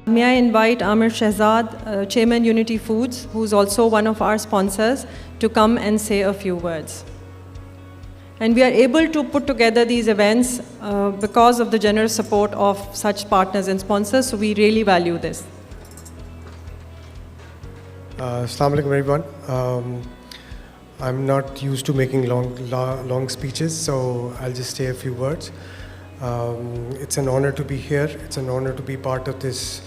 May I invite Amir Shehzad, Chairman Unity Foods, who's also one of our sponsors, to come and say a few words. And we are able to put together these events because of the generous support of such partners and sponsors, so we really value this. Assalamu alaikum everyone. I'm not used to making long speeches, so I'll just say a few words. It's an honor to be here. It's an honor to be part of this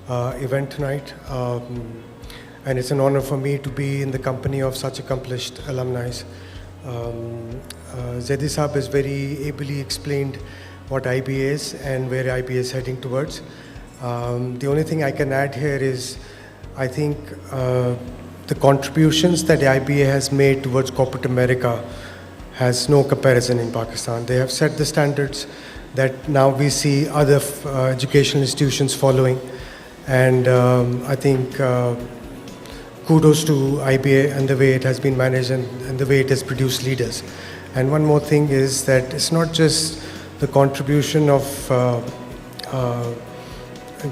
event tonight. And it's an honor for me to be in the company of such accomplished alumni. Zaidi Saab has very ably explained what IBA is and where IBA is heading towards. The only thing I can add here is, I think the contributions that IBA has made towards corporate America has no comparison in Pakistan. They have set the standards that now we see other educational institutions following. And I think kudos to IBA and the way it has been managed and the way it has produced leaders. And one more thing is that it's not just the contribution of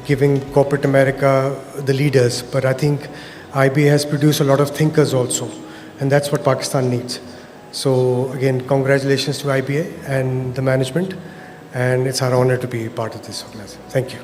giving corporate America the leaders, but I think IBA has produced a lot of thinkers also, and that's what Pakistan needs. So again, congratulations to IBA and the management, and it's our honor to be part of this organization. Thank you.